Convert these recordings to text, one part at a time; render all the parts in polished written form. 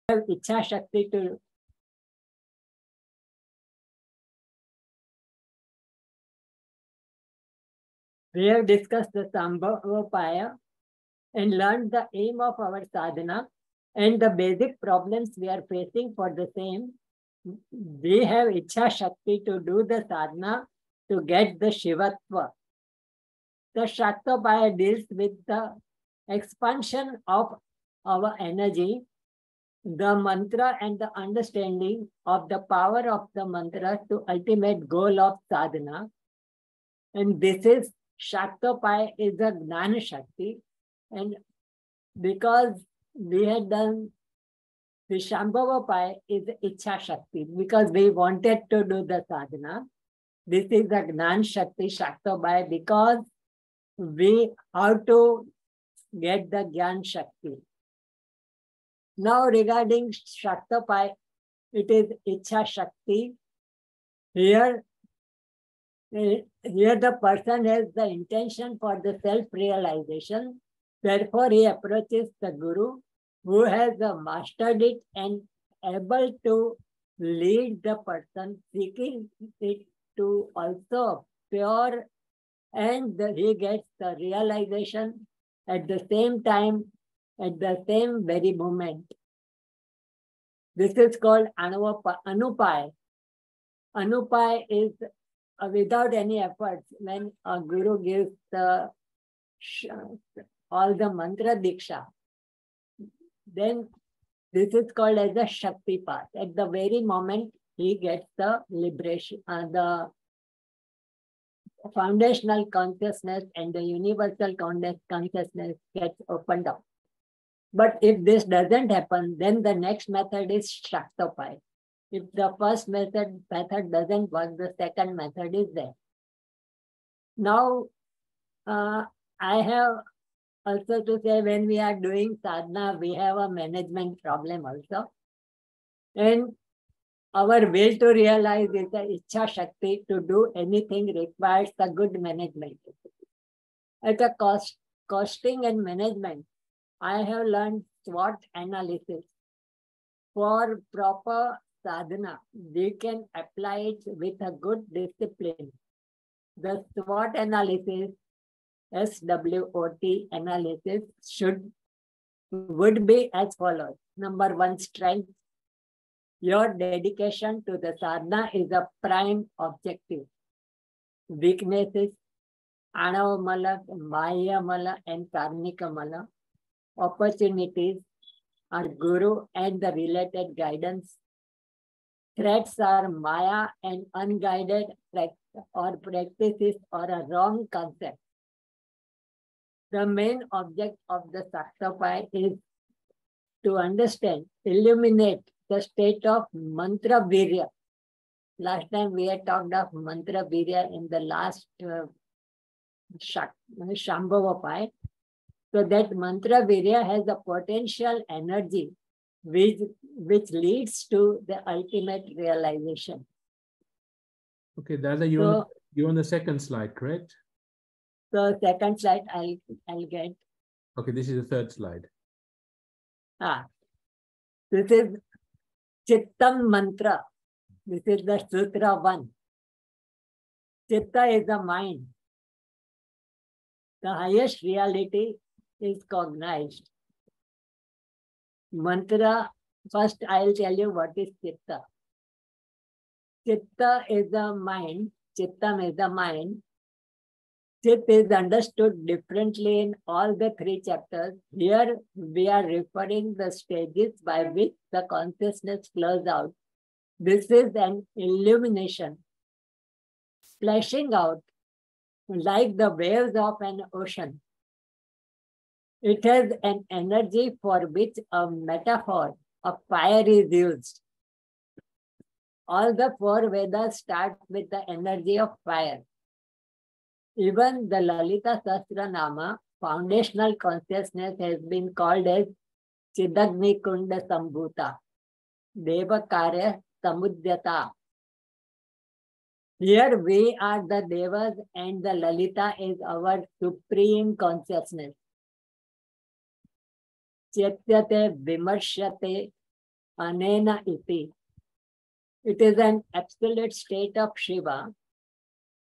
have Ichha Shakti to we have discussed the Śāktopāya and learned the aim of our sadhana and the basic problems we are facing for the same. We have Ichha Shakti to do the sadhana to get the Shivatva. The Śāktopāya deals with the expansion of our energy, the mantra and the understanding of the power of the mantra to ultimate goal of sadhana. And this is Śāktopāya is a Gnana Shakti. And because we had done the Śambhavapāya is Ichha Shakti, because we wanted to do the sadhana. This is the Gnana Shakti Śāktopāya because we have to get the Gyan Shakti. Now regarding Śāktopāya, it is Ichha Shakti. Here the person has the intention for the self-realization. Therefore, he approaches the Guru who has mastered it and able to lead the person, seeking it to also pure, and he gets the realization at the same time, at the same very moment. This is called Anupāya. Anupāya is without any efforts. When a Guru gives all the mantra diksha, then this is called as the Shakti path. At the very moment he gets the liberation, the foundational consciousness and the universal consciousness gets opened up. But if this doesn't happen, then the next method is Śāktopāya. If the first method doesn't work, the second method is there. Now, I have also to say, when we are doing sadhana, we have a management problem also. And our will to realize is the Ichha Shakti. To do anything requires a good management. At a costing and management, I have learned SWOT analysis. For proper sadhana, we can apply it with a good discipline. The SWOT analysis, SWOT analysis would be as follows. Number one, strength. Your dedication to the sadhana is a prime objective. Weaknesses, Anavamala, Mayamala, and Karmikamala. Opportunities are Guru and the related guidance. Threats are Maya and unguided practices or a wrong concept. The main object of the Śāktopāya is to understand, illuminate the state of mantra virya. Last time we had talked of mantra virya in the last Śambhavapāya. So that mantra virya has a potential energy which leads to the ultimate realization. Okay, Dada, you're on the second slide, correct? So second slide I'll get. Okay, this is the third slide. This is Chittam mantra. This is the Sutra 1. Chitta is the mind. The highest reality is cognized. Mantra, first I'll tell you what is Chitta. Chitta is the mind. Chittam is the mind. Chit is understood differently in all the three chapters. Here we are referring the stages by which the consciousness flows out. This is an illumination, splashing out like the waves of an ocean. It has an energy for which a metaphor of fire is used. All the four Vedas start with the energy of fire. Even the Lalita Sahasranama, foundational consciousness, has been called as Chidagni Kunda Sambhuta, Deva Karya Samudyata. Here we are the Devas and the Lalita is our supreme consciousness. Chetyate Vimarshyate anena iti. It is an absolute state of Shiva.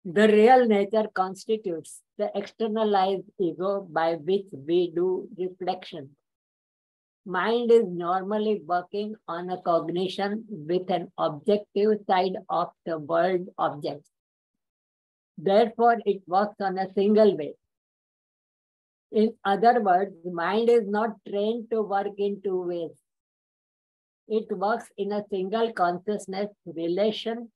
The real nature constitutes the externalized ego by which we do reflection. Mind is normally working on a cognition with an objective side of the world objects. Therefore, it works on a single way. In other words, mind is not trained to work in two ways. It works in a single consciousness relation,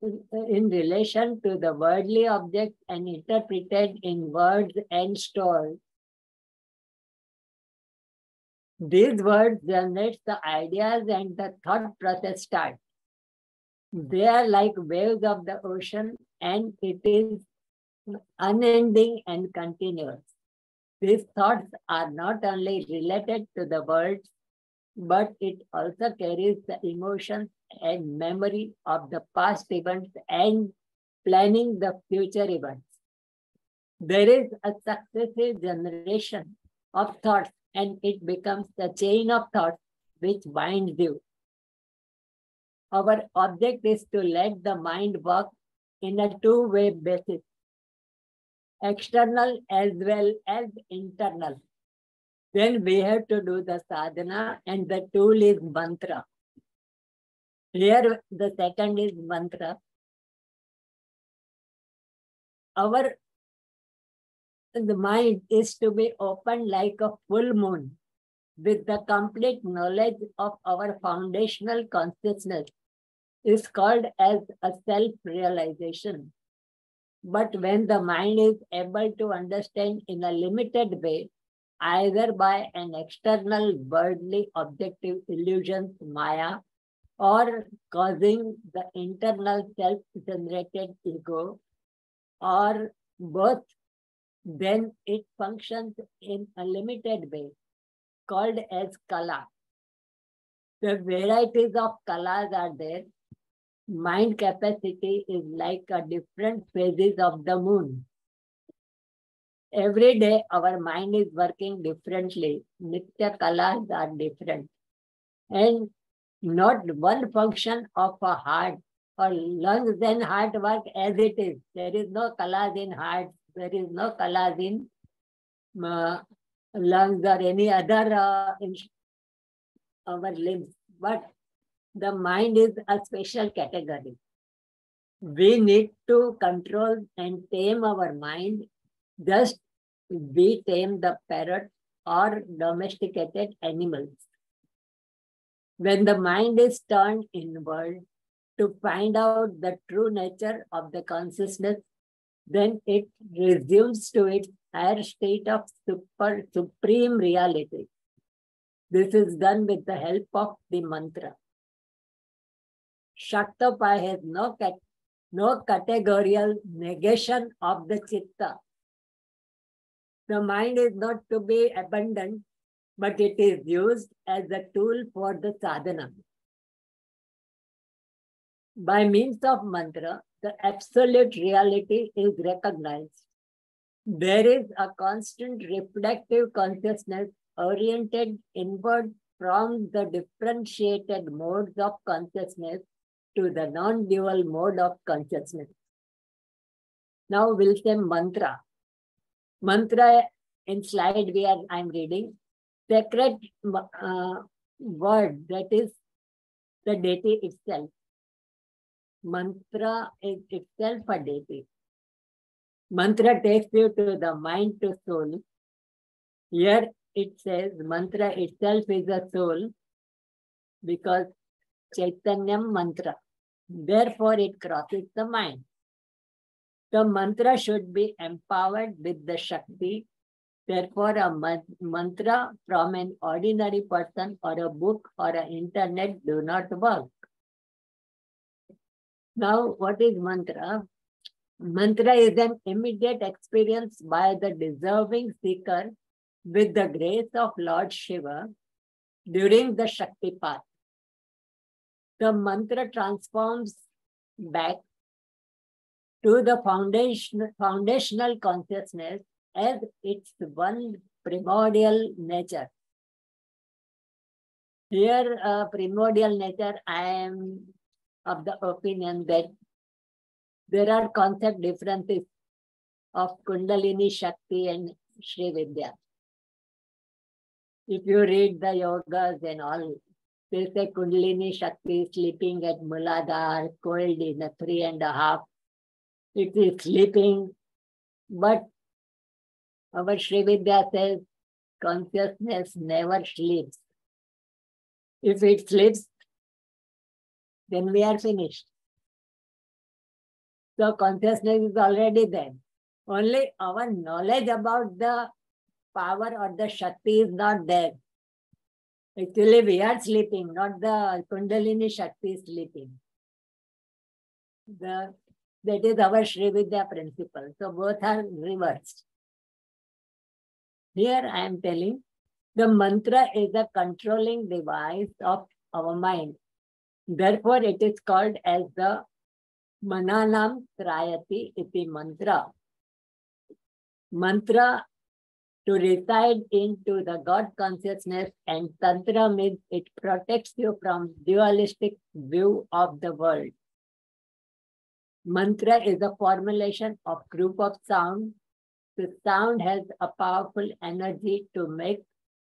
in relation to the worldly objects and interpreted in words and stories. These words generate the ideas and the thought process starts. They are like waves of the ocean and it is unending and continuous. These thoughts are not only related to the words, but it also carries the emotions and memory of the past events and planning the future events. There is a successive generation of thoughts and it becomes the chain of thoughts which binds you. Our object is to let the mind work in a two-way basis, external as well as internal. Then we have to do the sadhana and the tool is mantra. Here the second is mantra. The mind is to be open like a full moon with the complete knowledge of our foundational consciousness is called as a self-realization. But when the mind is able to understand in a limited way, either by an external worldly objective illusion, maya, or causing the internal self-generated ego, or both, then it functions in a limited way, called as kala. The varieties of kalas are there. Mind capacity is like a different phases of the moon. Every day our mind is working differently. Nitya kalas are different. And not one function of a heart or lungs and heart work as it is. There is no kalas in heart. There is no kalas in lungs or any other in our limbs. But the mind is a special category. We need to control and tame our mind just we tame the parrot or domesticated animals. When the mind is turned inward to find out the true nature of the consciousness, then it resumes to its higher state of supreme reality. This is done with the help of the mantra. Śāktopāya has no categorical negation of the chitta. The mind is not to be abandoned, but it is used as a tool for the sadhana. By means of mantra, the absolute reality is recognized. There is a constant reflective consciousness oriented inward from the differentiated modes of consciousness to the non-dual mode of consciousness. Now we'll say mantra. Mantra in slide I'm reading, sacred word, that is the deity itself. Mantra is itself a deity. Mantra takes you to the mind to soul. Here it says mantra itself is a soul because Chaitanyam mantra. Therefore it crosses the mind. The mantra should be empowered with the Shakti. Therefore, a mantra from an ordinary person or a book or an internet do not work. Now, what is mantra? Mantra is an immediate experience by the deserving seeker with the grace of Lord Shiva during the Shakti path. The mantra transforms back to the foundational consciousness as its one primordial nature. Here, primordial nature, I am of the opinion that there are concept differences of Kundalini Shakti and Śrī Vidya. If you read the yogas and all, they say Kundalini Shakti is sleeping at Muladhara, coiled in a 3.5. It is sleeping, but our Śrī Vidya says consciousness never sleeps. If it sleeps, then we are finished. So consciousness is already there. Only our knowledge about the power or the Shakti is not there. Actually, we are sleeping, not the Kundalini Shakti is sleeping. That is our Śrī Vidya principle. So both are reversed. Here I am telling, the mantra is a controlling device of our mind. Therefore, it is called as the Mananam Trayati iti mantra. Mantra to reside into the God consciousness, and Tantra means it protects you from dualistic view of the world. Mantra is a formulation of group of sound. The sound has a powerful energy to make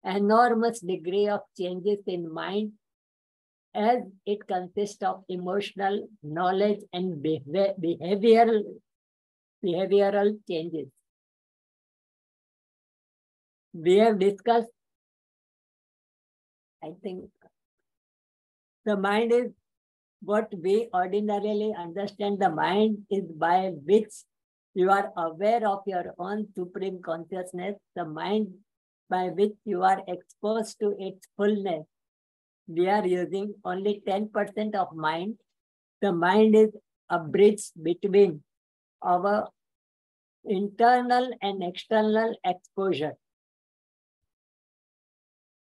enormous degree of changes in mind, as it consists of emotional, knowledge, and behavioral changes. We have discussed, I think, the mind is what we ordinarily understand. The mind is by which you are aware of your own supreme consciousness, the mind by which you are exposed to its fullness. We are using only 10% of mind. The mind is a bridge between our internal and external exposure.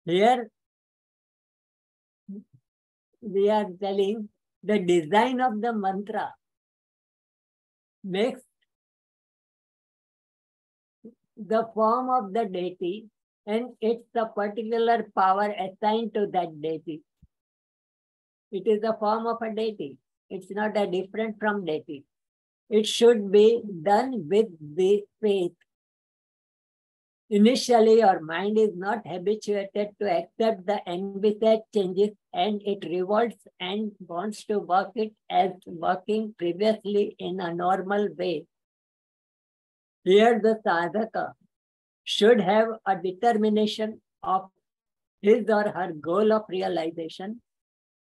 Here, we are telling the design of the mantra makes the form of the deity, and it's a particular power assigned to that deity. It is the form of a deity. It's not a different from deity. It should be done with the faith. Initially, your mind is not habituated to accept the envisaged changes, and it revolts and wants to work it as working previously in a normal way. Here, the sadhaka should have a determination of his or her goal of realization,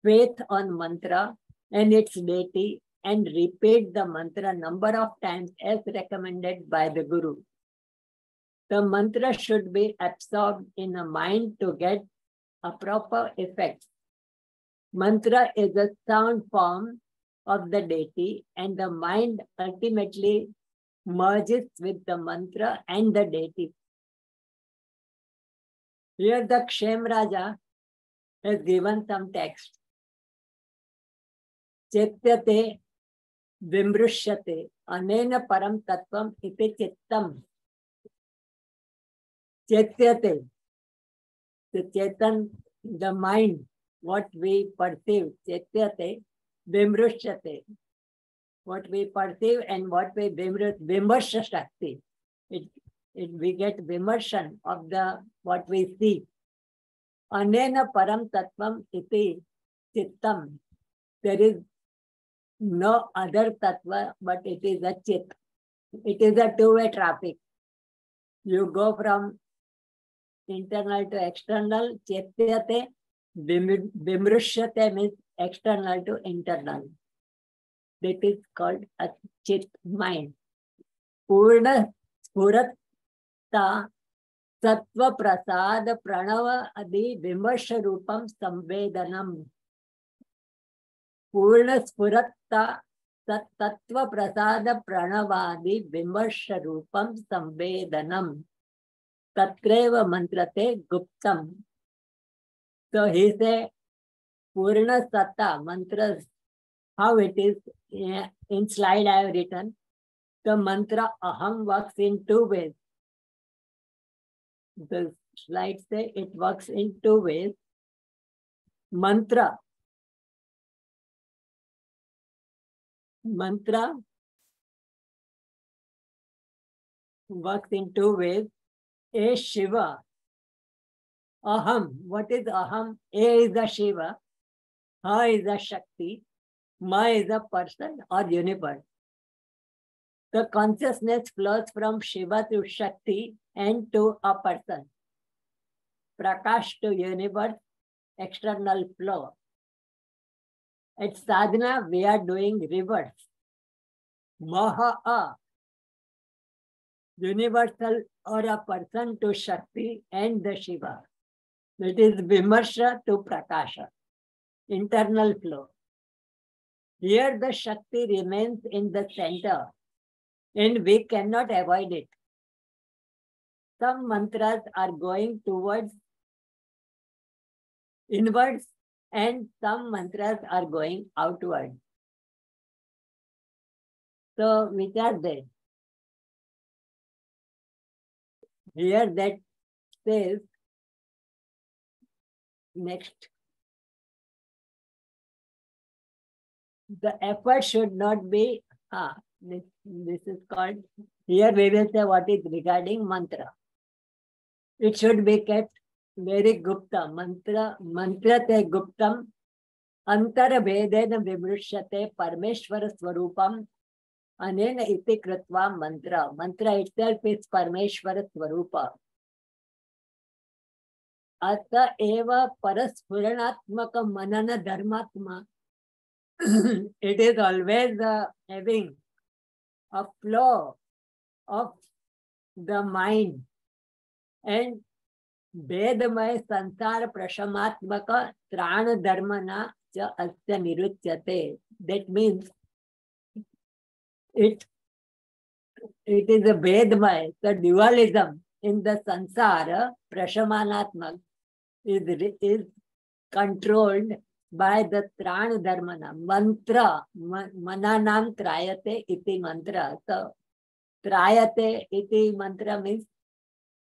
faith on mantra and its deity, and repeat the mantra number of times as recommended by the Guru. The mantra should be absorbed in a mind to get a proper effect. Mantra is a sound form of the deity, and the mind ultimately merges with the mantra and the deity. Here the Kshem Raja has given some text. Chetyate vimrushyate anena param tattvam iti chittam. Chetyate, the chetan, the mind, what we perceive. Chetyate vimrushyate, what we perceive and what we vimarsha shakti. We get vimarshan of the what we see. Anena param tattvam iti chittam. There is no other tattva, but it is a chit. It is a two-way traffic. You go from internal to external. Chetyate vimrushyate means external to internal. That is called a chit mind. Purna spuratta sattva prasada pranava adi vimarsha rupam samvedanam. Purna spuratta tattva prasada pranavadi vimarsha rupam samvedanam. Tatreva mantrate guptam. So he said, Purna Satta mantras, how it is in slide I have written. The mantra aham works in two ways. The slide say it works in two ways. Mantra works in two ways. A Shiva, Aham. What is Aham? A is a Shiva, Ha is a Shakti, Ma is a person or universe. The consciousness flows from Shiva to Shakti and to a person. Prakash to universe, external flow. At sadhana, we are doing reverse. Maha, universal or a person to Shakti and the Shiva. That is Vimarsha to Prakasha, internal flow. Here the Shakti remains in the center and we cannot avoid it. Some mantras are going towards inwards and some mantras are going outward. So which are they? Here that says, next, the effort should not be, this is called, here we will say what is regarding mantra. It should be kept very gupta. Mantrate guptam antara vedena vimrushyate parmeshvara swarupam anena iti kritva mantra. Mantra itself is parmeshvara swarupa. Ata eva paraspuranatmaka manana dharmatma. It is always having a flow of the mind and vedamaya sansara prashamatmaka trana dharmana cha asya niruchyate. That means it is a vedamaya, the dualism in the sansara prashamanatmak is controlled by the trana dharmana. Mantra, mananam trayate iti mantra. So trayate iti mantra means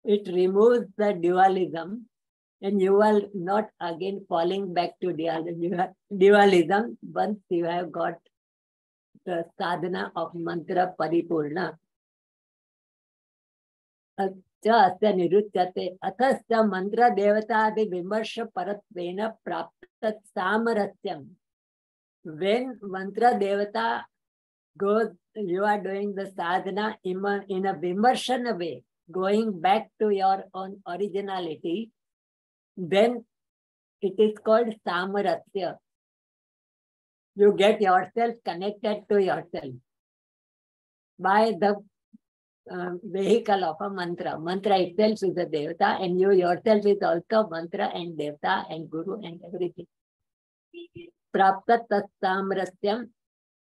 it removes the dualism and you will not again falling back to dualism once you have got the sadhana of mantra paripurna. Asya niruchyate athasya mantra devataadi vimarsha paratvena praptat samarasyam. When mantra devata goes, you are doing the sadhana in a vimarshana way, going back to your own originality, then it is called samarasya. You get yourself connected to yourself by the vehicle of a mantra. Mantra itself is a devata and you yourself is also mantra and devata and guru and everything. Prapta tat samrasyam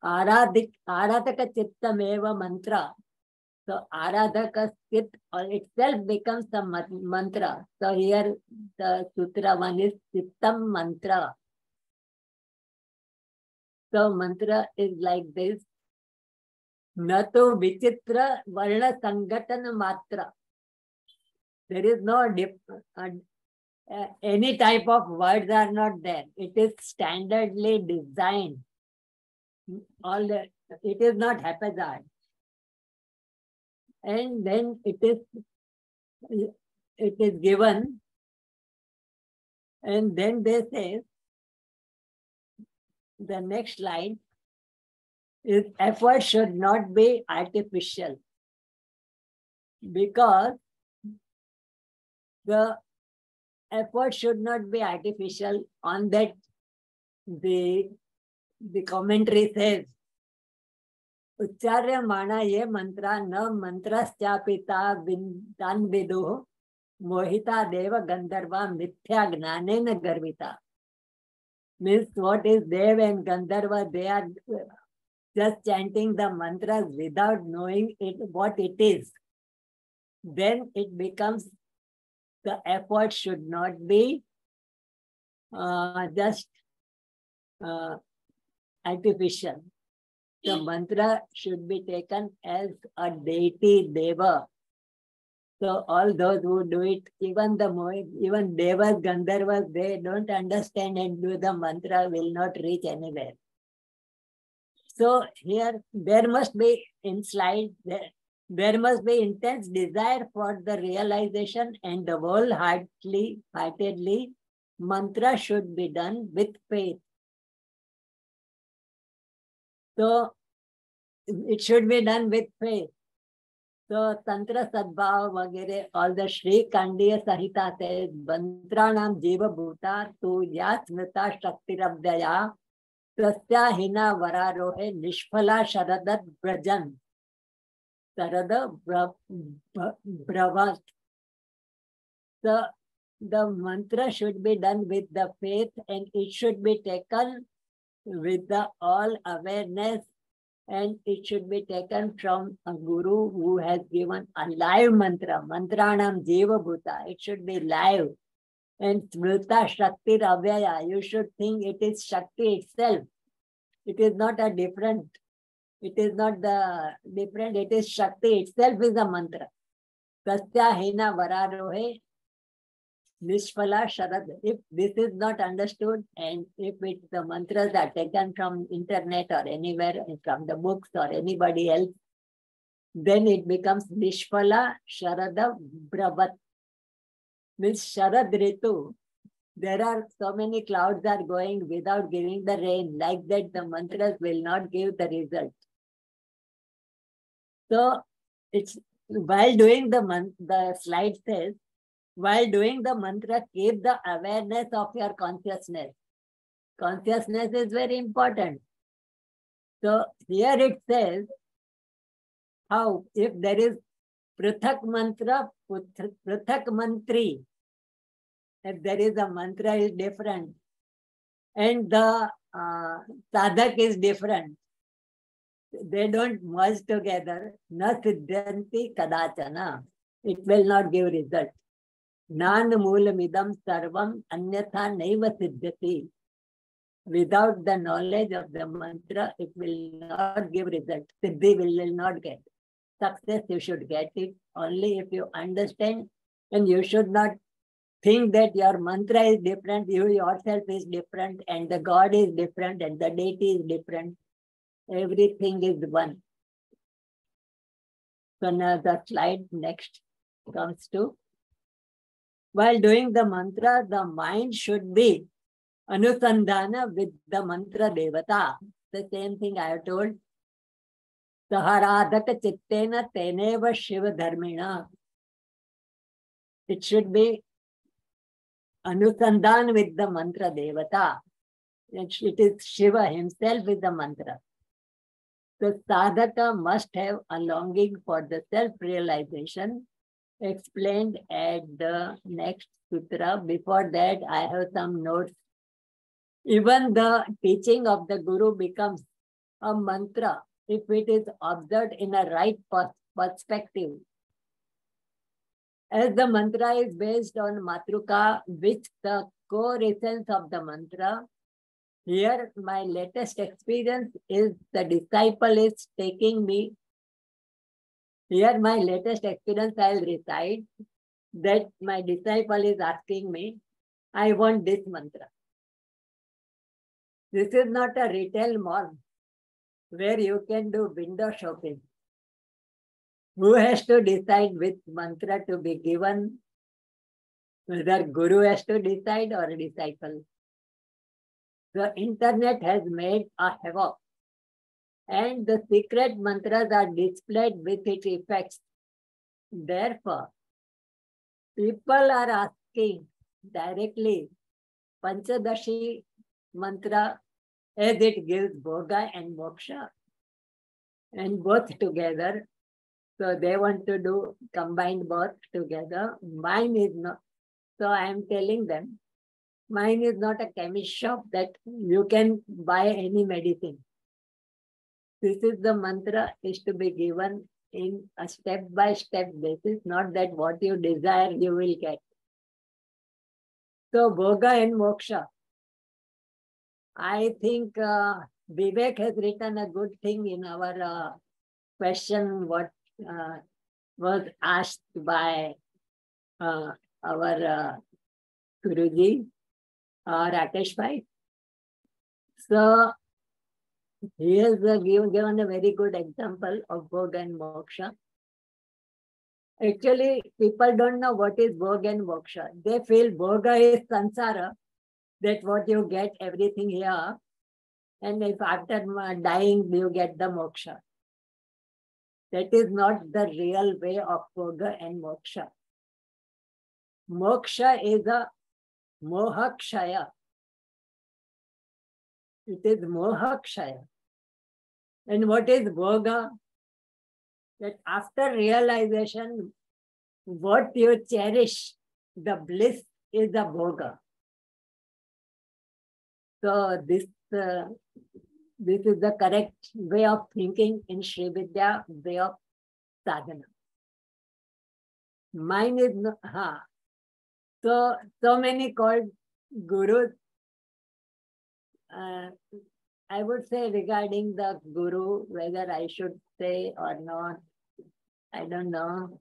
aradhaka chittam eva mantra. So aradhaka chit itself becomes a mantra. So here the sutra one is chittam mantra. So mantra is like this. Nato vichitra varna sangatana matra. There is no any type of words are not there. It is standardly designed. It is not haphazard. And then it is given. And then they say, the next line is effort should not be artificial, because the effort should not be artificial. On that the commentary says, Ucharya mana ye mantra na mantrasyapita vintan viduh mohita deva gandharva mithya gnanena garvita. Means what is Deva and Gandharva, they are just chanting the mantras without knowing what it is. Then it becomes, the effort should not be just artificial. The mantra should be taken as a deity, Deva, So all those who do it, even Devas, Gandharvas, they don't understand and do the mantra, will not reach anywhere. So here there must be there must be intense desire for the realization, and the wholeheartedly mantra should be done with faith. So it should be done with faith. So Tantra Sadbhava Vagere, all the Śrī Kandiya Sahita says, Mantranam Jiva Bhuta Tu Ya Smrita Shaktirabhyaya Tasya Hina Vararohe Nishphala Sharadat Brajan Sarada Bravat. So the mantra should be done with the faith, and it should be taken with the all awareness, and it should be taken from a guru who has given a live mantra. Mantranam Jiva Bhuta. It should be live. And Smrita Shakti Avyaya. You should think it is Shakti itself. It is not a different. It is not the different. It is Shakti itself is a mantra. Tasya Hina Vararohe Nishphala Sharad. If this is not understood, and if the mantras are taken from internet or anywhere, from the books or anybody else, then it becomes Nishphala Sharada Bravat. Means Sharad Ritu. There are so many clouds are going without giving the rain. Like that, the mantras will not give the result. So it's while doing the slide says, while doing the mantra, keep the awareness of your consciousness. Consciousness is very important. So here it says, how if there is Prithak Mantra, Prithak Mantri, if there is a mantra is different, and the sadhak is different, they don't merge together, na siddhanti kadachana. It will not give result. Nan moolamidam sarvam anyatha naiva siddhati. Without the knowledge of the mantra, it will not give result. Siddhi will not get. Success you should get it only if you understand, and you should not think that your mantra is different, you yourself is different, and the God is different, and the deity is different. Everything is one. So now the slide next comes to, while doing the mantra, the mind should be anusandhana with the mantra devata. The same thing I have told. Saharadhaka chittena teneva Shiva dharmina. It should be anusandhan with the mantra devata. It is Shiva himself with the mantra. The sadhaka must have a longing for the self-realization, explained at the next sutra. Before that, I have some notes. Even the teaching of the Guru becomes a mantra if it is observed in a right perspective. As the mantra is based on Matruka, which the core essence of the mantra, here my latest experience is the disciple is taking me. Here my latest experience I will recite that my disciple is asking me, I want this mantra. This is not a retail mall where you can do window shopping. Who has to decide which mantra to be given? Whether Guru has to decide or a disciple. The internet has made a havoc, and the secret mantras are displayed with its effects. Therefore, people are asking directly Panchadashi mantra as it gives bhoga and moksha, and both together. So they want to do combined both together. Mine is not. So I am telling them, mine is not a chemist shop that you can buy any medicine. This is the mantra is to be given in a step-by-step basis, not that what you desire you will get. So bhoga and moksha. I think Vivek has written a good thing in our question, what was asked by our Guruji, Rakesh Bhai. So he has given a very good example of Bhoga and Moksha. Actually, people don't know what is Bhoga and Moksha. They feel Bhoga is Sansara, that what you get everything here, and if after dying you get the Moksha. That is not the real way of Bhoga and Moksha. Moksha is a Mohakshaya. It is Mohakshaya. And what is Bhoga? That after realization, what you cherish, the bliss is the Bhoga. So this is the correct way of thinking in Sri Vidya, way of sadhana. Mine is no, so many called gurus. I would say regarding the guru, whether I should say or not, I don't know.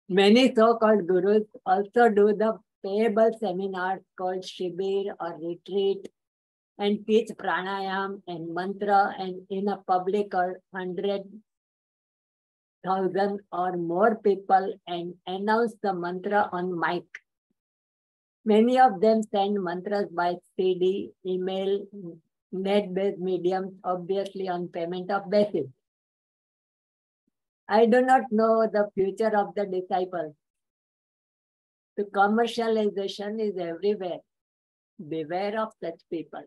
Many so-called gurus also do the payable seminars called Shibir or retreat and teach pranayam and mantra, and in a public or 100,000 or more people, and announce the mantra on mic. Many of them send mantras by CD, email, net-based mediums, obviously on payment of basis. I do not know the future of the disciples. The commercialization is everywhere. Beware of such people.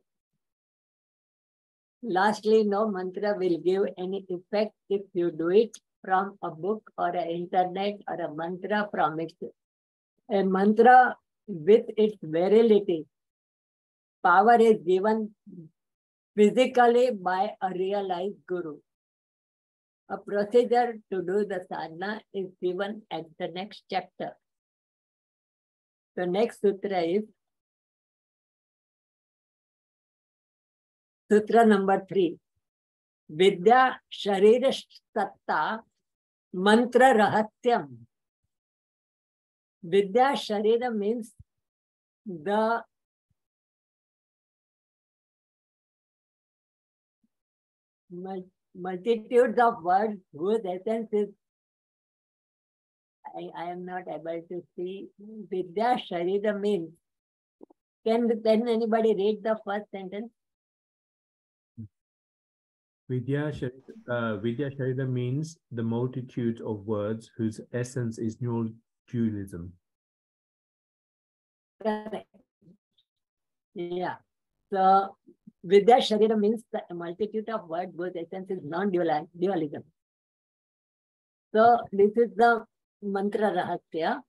Lastly, no mantra will give any effect if you do it from a book or an internet, or a mantra from it. A mantra with its virility, power is given physically by a realized guru. A procedure to do the sadhana is given at the next chapter. The next sutra is Sutra number 3. Vidya Sharira Satta Mantra Rahatyam. Vidya Sharira means the multitudes of words whose essence is, I am not able to see. Vidya Sharira means, can anybody read the first sentence? Vidya Sharira means the multitude of words whose essence is non-dualism. Correct. Yeah. So Vidya Sharira means the multitude of words whose essence is non-dualism. So this is the mantra rahasya.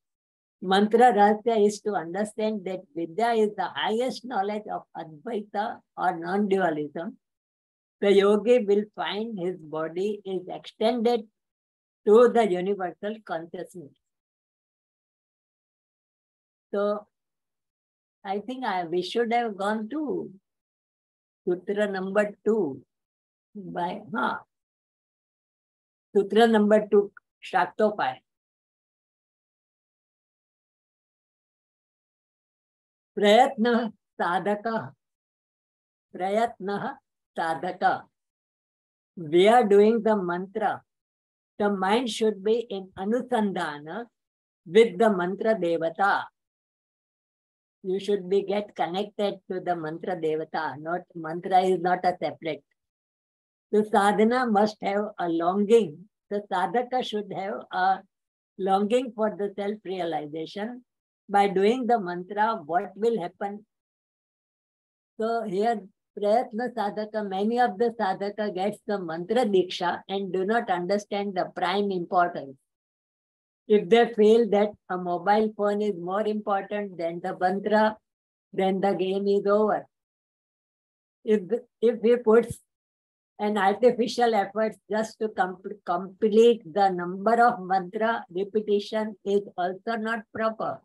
Mantra rahasya is to understand that Vidya is the highest knowledge of Advaita or non-dualism. The yogi will find his body is extended to the universal consciousness. So I think we should have gone to Sutra number 2. Sutra number 2, Śāktopāya. Prayatna sadhaka. Prayatna sadhaka. We are doing the mantra. The mind should be in anusandhana with the mantra devata. You should get connected to the mantra devata. Not mantra is not a separate. The sadhana must have a longing. The sadhaka should have a longing for the self-realization. By doing the mantra, what will happen? So here, Prayatna sadhaka, many of the sadhaka gets the mantra diksha and do not understand the prime importance. If they feel that a mobile phone is more important than the mantra, then the game is over. If he puts an artificial effort just to complete the number of mantra repetition is also not proper.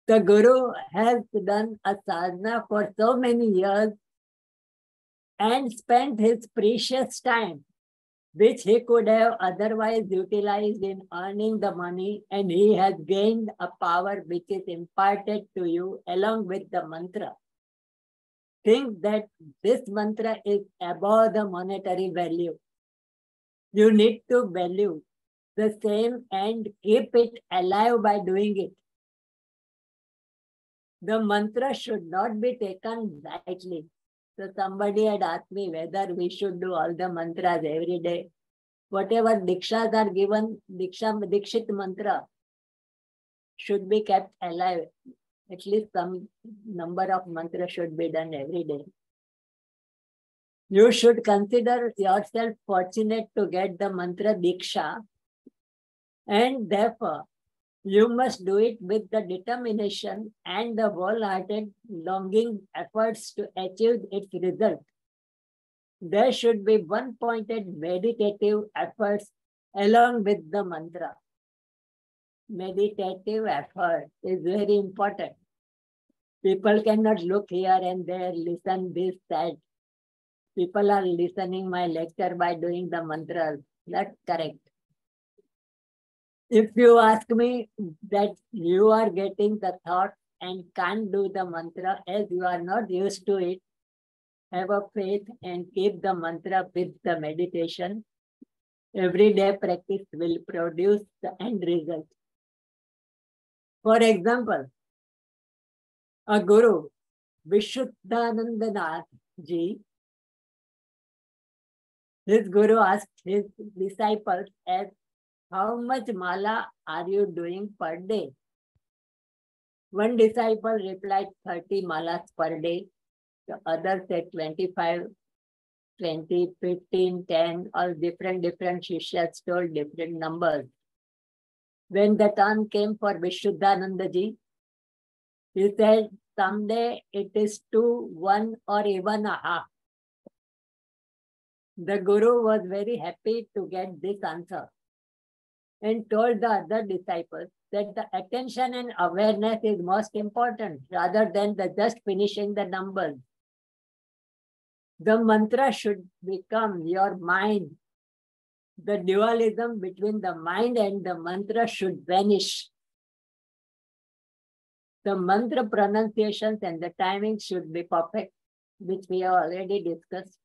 The Guru has done a sadhana for so many years and spent his precious time which he could have otherwise utilized in earning the money, and he has gained a power which is imparted to you along with the mantra. Think that this mantra is above the monetary value. You need to value the same and keep it alive by doing it. The mantra should not be taken lightly. So somebody had asked me whether we should do all the mantras every day. Whatever dikshas are given, dikshit mantra should be kept alive. At least some number of mantras should be done every day. You should consider yourself fortunate to get the mantra diksha, and therefore you must do it with the determination and the wholehearted longing efforts to achieve its result. There should be one-pointed meditative efforts along with the mantra. Meditative effort is very important. People cannot look here and there, listen this, that. People are listening my lecture by doing the mantras. That's correct. If you ask me that you are getting the thought and can't do the mantra as you are not used to it, have a faith and keep the mantra with the meditation. Everyday practice will produce the end result. For example, a guru, Vishuddhanandanath ji, his guru asked his disciples as how much mala are you doing per day? One disciple replied 30 malas per day. The other said 25, 20, 15, 10, all different shishyas told different numbers. When the turn came for Vishuddhanandaji, he said, someday it is 2, 1 or even a half. The guru was very happy to get this answer and told the other disciples that the attention and awareness is most important rather than the just finishing the numbers. The mantra should become your mind. The dualism between the mind and the mantra should vanish. The mantra pronunciations and the timing should be perfect, which we have already discussed.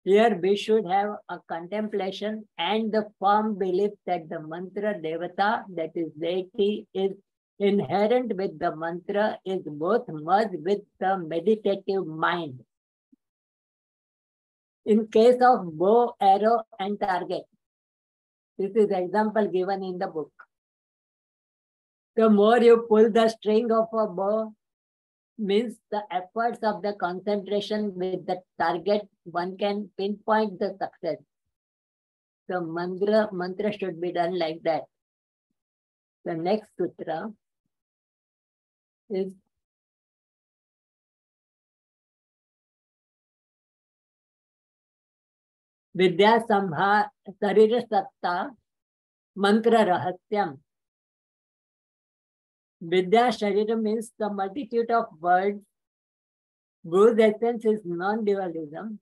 Here we should have a contemplation and the firm belief that the mantra devata, that is deity, is inherent with the mantra, is both merged with the meditative mind. In case of bow, arrow and target, this is example given in the book. The more you pull the string of a bow, means the efforts of the concentration with the target, one can pinpoint the success. The mantra should be done like that. The next sutra is Vidya Sambha Sarira Satta Mantra Rahasyam. Vidya Sharira means the multitude of words whose essence is non-dualism.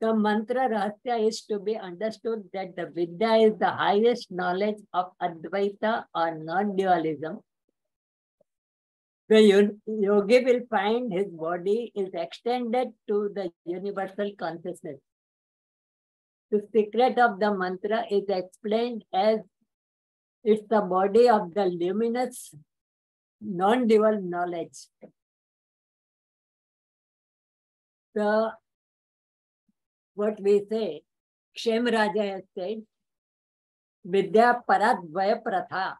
The mantra rahasya is to be understood that the Vidya is the highest knowledge of Advaita or non-dualism. The yogi will find his body is extended to the universal consciousness. The secret of the mantra is explained as it's the body of the luminous non-dual knowledge. What we say, Kshem Raja has said, Vidya Paradvaya Pratha.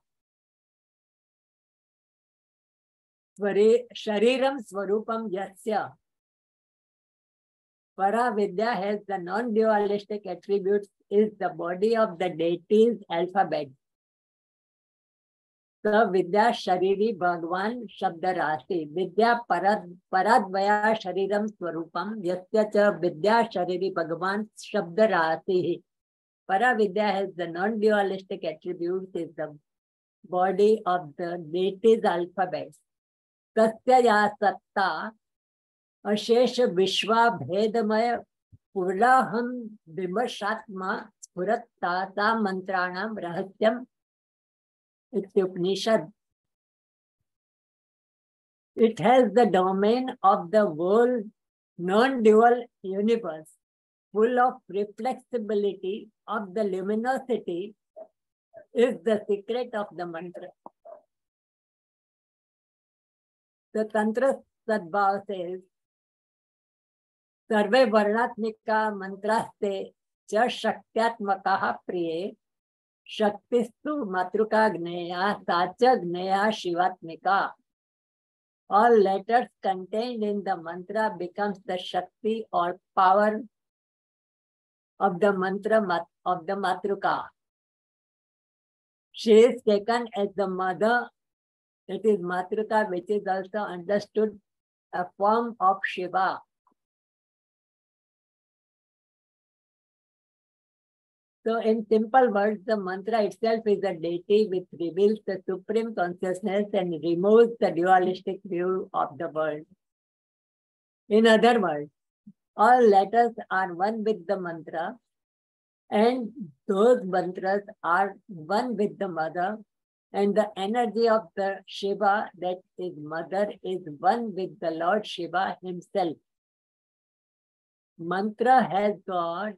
Shariram Swarupam Yasya. Para Vidya has the non-dualistic attributes, is the body of the deity's alphabet. The Vidya Shariri Bhagwan Shabda Rasi. Vidya Paradvaya Shariram Swarupam Yasya Cha Vidya Shariri Bhagwan Shabda Rasi. Para Vidya has the non-dualistic attributes, is the body of the deity's alphabet. Tasya Ya Satta Ashesha Vishwa Bhedamaya Purnaham Vimashatma Spurat Tata Mantranam Rahasyam Ityupanishad. It has the domain of the whole non-dual universe, full of reflexibility of the luminosity, is the secret of the mantra. The Tantra Sadbhava says, Sarve Varnatmika Mantraste Cha Shaktyatmakaha Priye Shaktistu Matruka Gneya Sacha Gneya Shivatmika. All letters contained in the mantra becomes the Shakti or power of the mantra of the Matruka. She is taken as the mother. It is Matruka, which is also understood a form of Shiva. So in simple words, the mantra itself is a deity which reveals the supreme consciousness and removes the dualistic view of the world. In other words, all letters are one with the mantra, and those mantras are one with the mother, and the energy of the Shiva, that is mother, is one with the Lord Shiva himself. Mantra has got,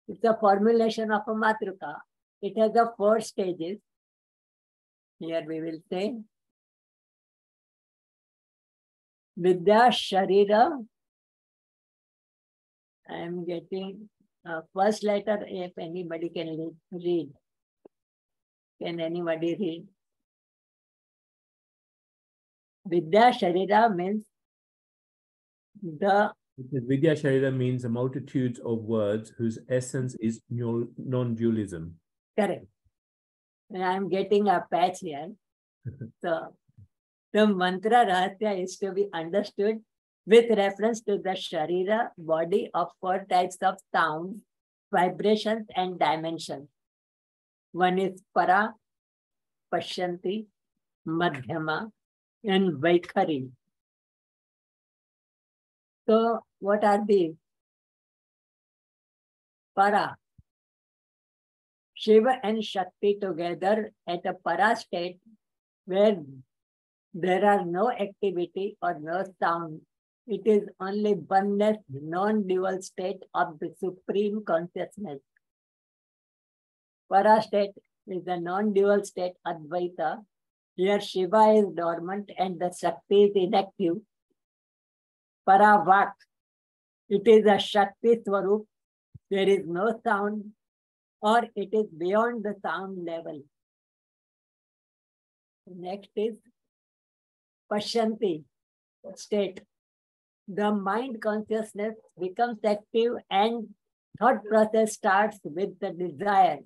it's a formulation of a matruka. It has 4 stages. Here we will say Vidya Sharira. I am getting first letter, if anybody can read. Can anybody read? Vidya Sharira means the... Vidya Sharira means a multitudes of words whose essence is non-dualism. Correct. And I am getting a patch here. So the mantra rahasya is to be understood with reference to the Sharira, body of 4 types of sounds, vibrations and dimensions. One is Para, Pashyanti, Madhyama and Vaikhari. So what are these? Para. Shiva and Shakti together at a para state where there are no activity or no sound. It is only oneness, non-dual state of the supreme consciousness. Para state is the non-dual state Advaita. Here Shiva is dormant and the Shakti is inactive. Paravak, it is a Shakti Swarup. There is no sound, or it is beyond the sound level. Next is Pashyanti state. The mind consciousness becomes active and thought process starts with the desire.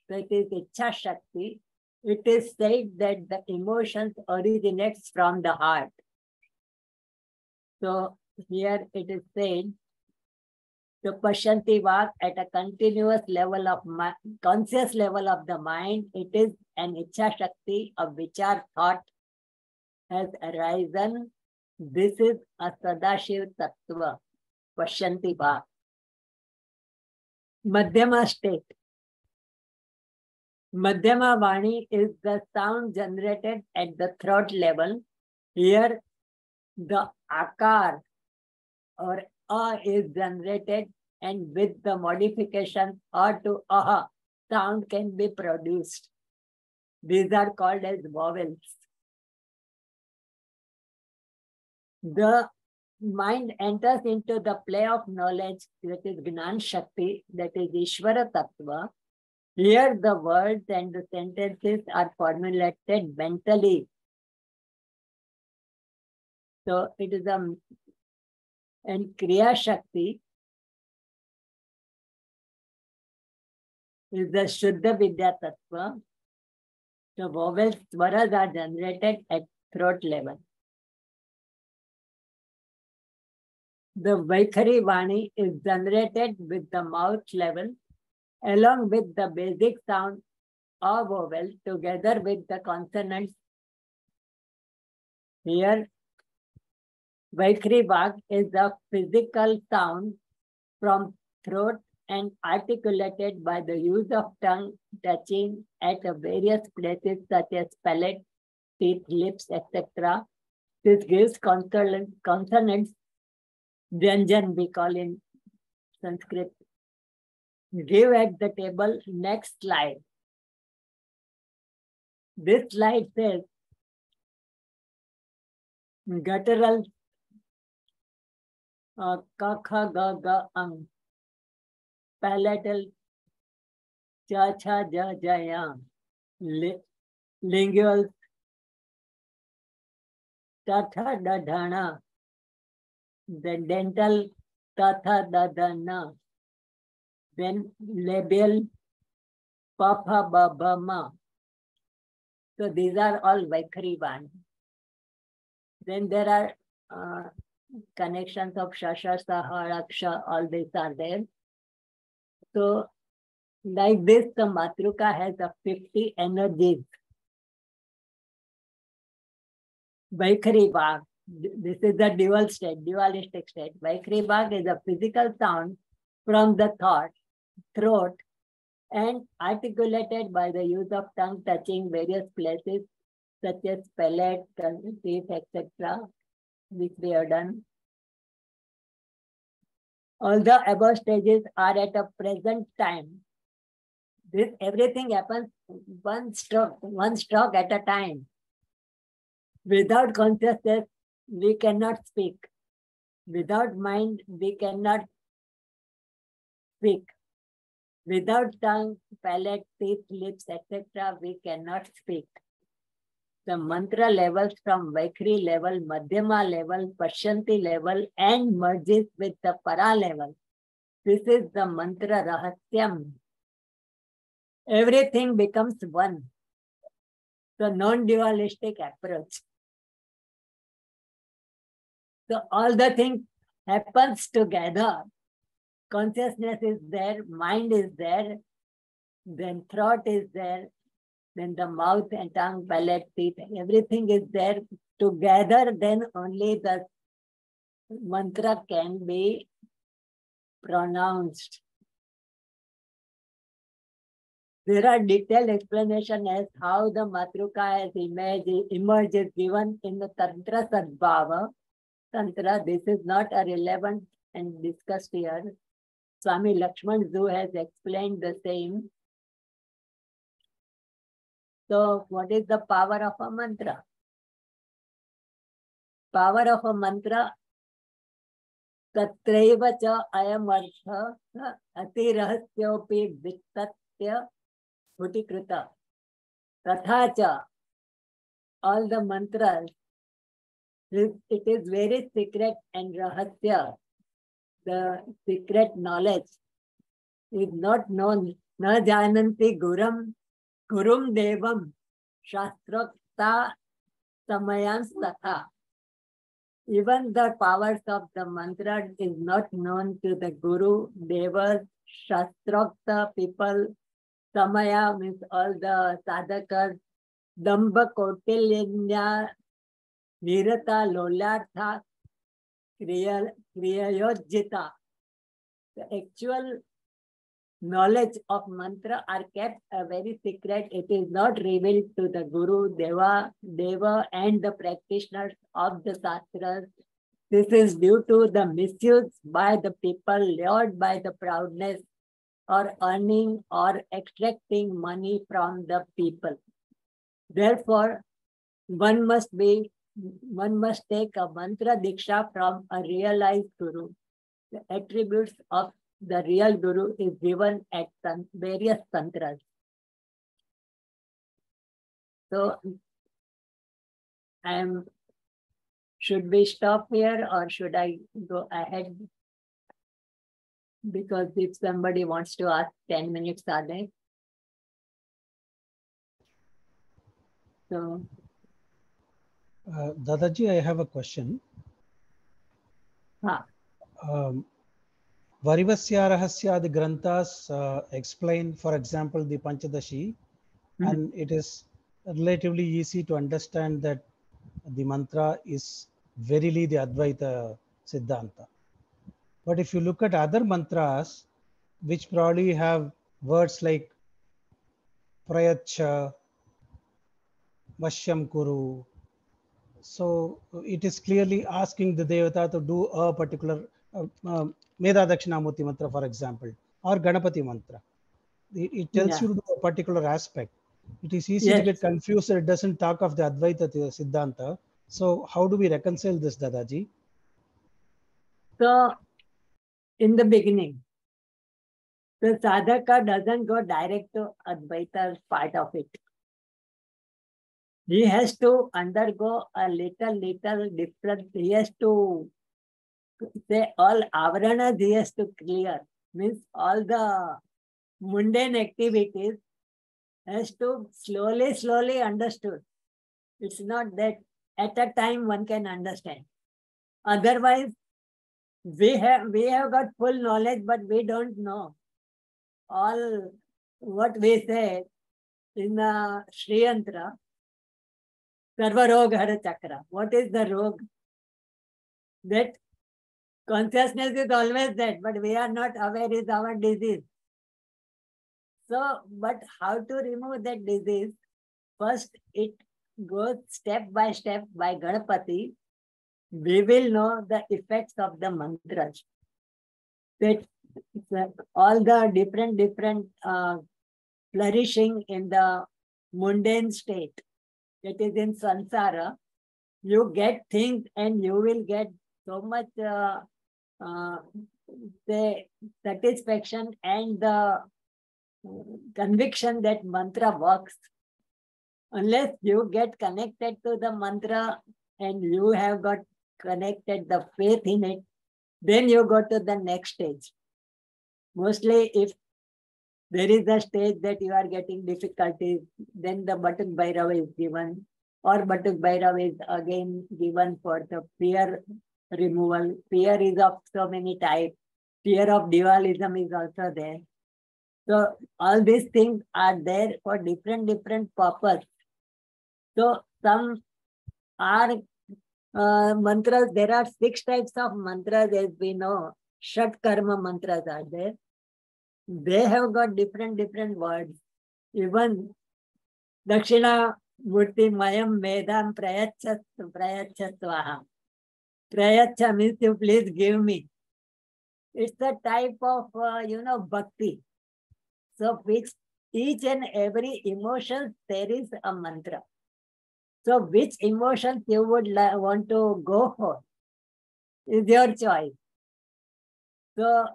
So it is Ichha Shakti. It is said that the emotions originates from the heart. So here it is said, the Pashyanti Vak at a continuous level of conscious level of the mind, it is an Ichha Shakti of Vichar thought has arisen. This is a Sadashiv Tattva, Pashyanti Vak. Madhyama state. Madhyama Vani is the sound generated at the throat level. Here the Akar or A is generated, and with the modification A to Aha, sound can be produced. These are called as vowels. The mind enters into the play of knowledge, that is Gnan Shakti, that is Ishvara Tattva. Here the words and the sentences are formulated mentally. So it is and Kriya Shakti is the Shuddha Vidya Tattva. The vowels, swaras are generated at throat level. The Vaikhari Vani is generated with the mouth level along with the basic sound or vowel together with the consonants. Here, Vaikhari Vak is the physical sound from throat and articulated by the use of tongue touching at various places such as palate, teeth, lips, etc. This gives consonants, Vyanjan we call in Sanskrit. Give at the table. Next slide. This slide says guttural ka kha ga ga ang, palatal cha cha ja ja ya, lingual ta tha da dhana, then dental ta tha da da na, then labial pa pha ba ba ma. So these are all Vaikhari. Then there are connections of Shasha, Saha, Raksha, all these are there. So like this, the Matruka has a 50 energies. Vaikhari Bhag, this is the dual state, dualistic state. Vaikhari Bhag is a physical sound from the throat, and articulated by the use of tongue touching various places such as palate, teeth, etc., which we have done. All the above stages are at a present time. Everything happens one stroke at a time. Without consciousness, we cannot speak. Without mind, we cannot speak. Without tongue, palate, teeth, lips, etc., we cannot speak. The mantra levels from Vaikhari level, Madhyama level, Pashyanti level, and merges with the Para level. This is the mantra Rahasyam. Everything becomes one. The non-dualistic approach. So all the things happens together. Consciousness is there, mind is there, then throat is there, then the mouth and tongue, palate, teeth, everything is there together, then only the mantra can be pronounced. There are detailed explanations as how the Matruka as emerge is given in the Tantra Sadbhava. Tantra, this is not a relevant and discussed here. Swami Lakshman Zu has explained the same. So what is the power of a mantra? Power of a mantra, tatraiva cha ayam artha ati rahasyopi vittatya bhutikrita. Tatha cha, all the mantras, it is very secret and rahasya. The secret knowledge is not known. Na jananti gurum devam shastrokta samayans tatha. Even the powers of the mantra is not known to the Guru, Devas, Shastrokta people. Samaya means all the sadhakas. Damba Kautilya Nirata Lolartha Kriyayojjita. The actual knowledge of mantra are kept a very secret. It is not revealed to the Guru, Deva, and the practitioners of the Shastras. This is due to the misuse by the people, lured by the proudness, or earning or extracting money from the people. Therefore, one must take a mantra diksha from a realized Guru. The attributes of the real Guru is given at various tantras. So, should we stop here or should I go ahead? Because if somebody wants to ask, 10 minutes are there. So, Dadaji, I have a question. Varivasya Rahasyadi Granthas explain, for example, the Panchadashi, and it is relatively easy to understand that the mantra is verily the Advaita Siddhanta. But if you look at other mantras, which probably have words like prayacha, vashyam kuru. So it is clearly asking the devata to do a particular Meda Dakshinamurti mantra, for example, or Ganapati mantra. It tells you to do a particular aspect. It is easy to get confused. It doesn't talk of the Advaita Siddhanta. So how do we reconcile this, Dadaji? So in the beginning, the sadhaka doesn't go direct to Advaita part of it. He has to undergo a little different. He has to say all avaranas he has to clear. Means all the mundane activities has to slowly understood. It's not that at a time one can understand. Otherwise, we have got full knowledge, but we don't know all what we say in the Śrī Yantra. Sarva Roga Hara Chakra. What is the rog? That consciousness is always that, but we are not aware is our disease. So, but how to remove that disease? First, it goes step by step by Ganapati. We will know the effects of the mantras. That all the different flourishing in the mundane state, that is in samsara, you get things and you will get so much the satisfaction and the conviction that mantra works. Unless you get connected to the mantra and you have got connected the faith in it, then you go to the next stage. Mostly if there is a stage that you are getting difficulties, then the Batuk Bhairava is given, or Batuk Bhairava is again given for the fear removal. Fear is of so many types. Fear of dualism is also there. So all these things are there for different purpose. So some are mantras. There are 6 types of mantras, as we know. Shat karma mantras are there. They have got different words. Even Dakshina Murti Mayam Vedam Prayacha Swaha. Prayacha means you please give me. It's a type of, bhakti. So which each and every emotion, there is a mantra. So which emotions you would want to go for is your choice. So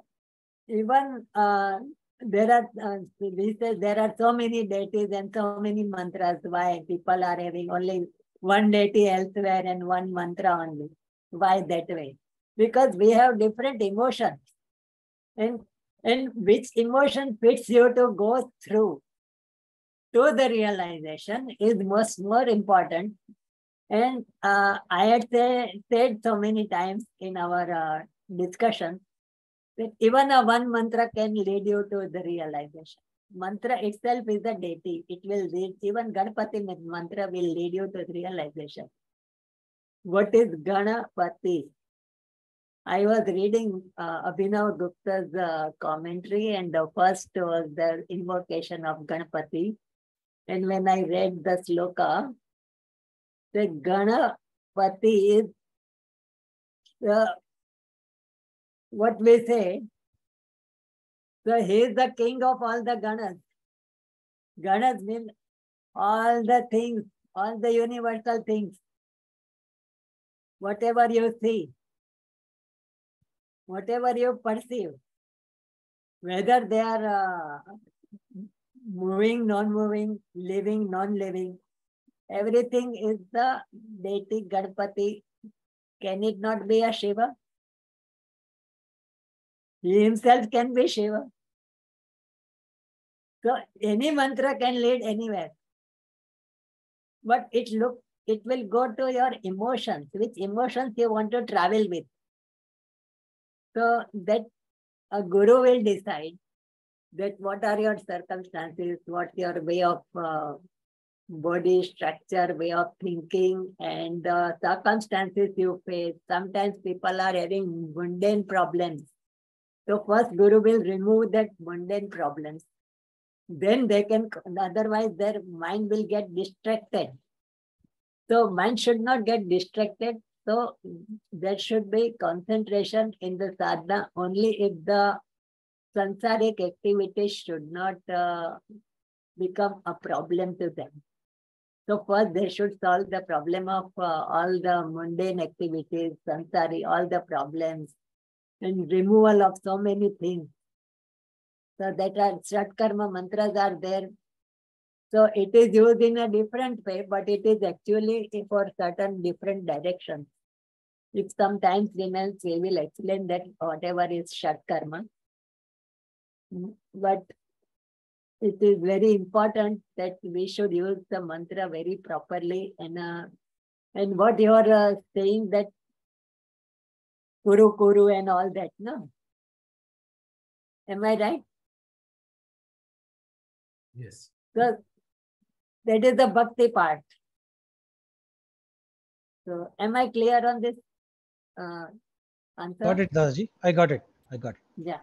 even there are so many deities and so many mantras. Why people are having only one deity elsewhere and one mantra only? Why that way? Because we have different emotions, and which emotion fits you to go through to the realization is more important. And I had said so many times in our discussion that even a one mantra can lead you to the realization. Mantra itself is a deity. It will lead, even Ganapati mantra will lead you to the realization. What is Ganapati? I was reading Abhinav Gupta's commentary, and the first was the invocation of Ganapati. And when I read the sloka, the Ganapati is what we say. So he is the king of all the Ganas. Ganas mean all the things, all the universal things. Whatever you see, whatever you perceive, whether they are moving, non-moving, living, non-living, everything is the deity Ganapati. Can it not be a Shiva? He himself can be Shiva. So any mantra can lead anywhere. But it will go to your emotions, which emotions you want to travel with. So that a guru will decide that what are your circumstances, what's your way of body structure, way of thinking, and the circumstances you face. Sometimes people are having mundane problems. So first Guru will remove that mundane problems. Then they can, otherwise their mind will get distracted. So mind should not get distracted. So there should be concentration in the sadhana only if the sansaric activities should not become a problem to them. So first they should solve the problem of all the mundane activities, sansari, all the problems, and removal of so many things. So that are Shatkarma mantras are there. So it is used in a different way, but it is actually for certain different directions. If sometimes remains, we will explain that whatever is Shatkarma. But it is very important that we should use the mantra very properly. And what you are saying that Kuru Kuru and all that, no? Am I right? Yes. So that is the bhakti part. So am I clear on this answer? Got it, Dadaji. I got it. Yeah.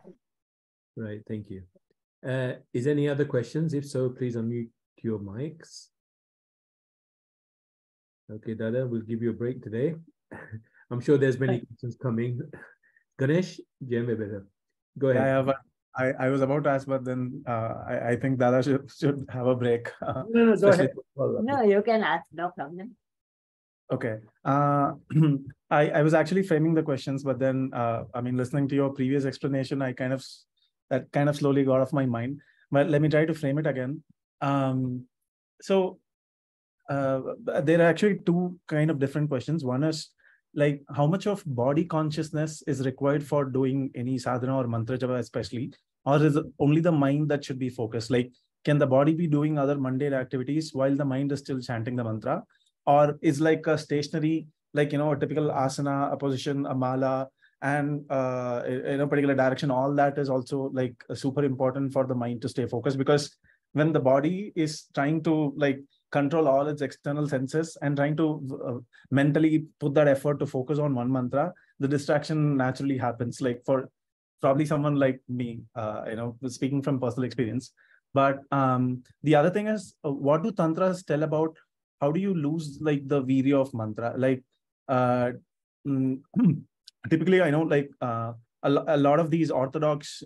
Right. Thank you. Is any other questions? If so, please unmute your mics. Okay, Dada, we'll give you a break today. I'm sure there's many questions coming. Ganesh, go ahead. Yeah, but I was about to ask, but then I think Dada should have a break. No, go ahead. No, you can ask, no problem. Okay. I was actually framing the questions, but then I mean, listening to your previous explanation, that kind of slowly got off my mind. But let me try to frame it again. So there are actually two kind of different questions. One is like how much of body consciousness is required for doing any sadhana or mantra japa especially, or is it only the mind that should be focused? Like, can the body be doing other mundane activities while the mind is still chanting the mantra? Or is like a stationary, like, a typical asana, a position, a mala, and in a particular direction, all that is also like super important for the mind to stay focused? Because when the body is trying to like control all its external senses and trying to mentally put that effort to focus on one mantra, the distraction naturally happens. Like for probably someone like me, speaking from personal experience. But the other thing is, what do tantras tell about how do you lose like the virya of mantra? Like typically, I know like a lot of these orthodox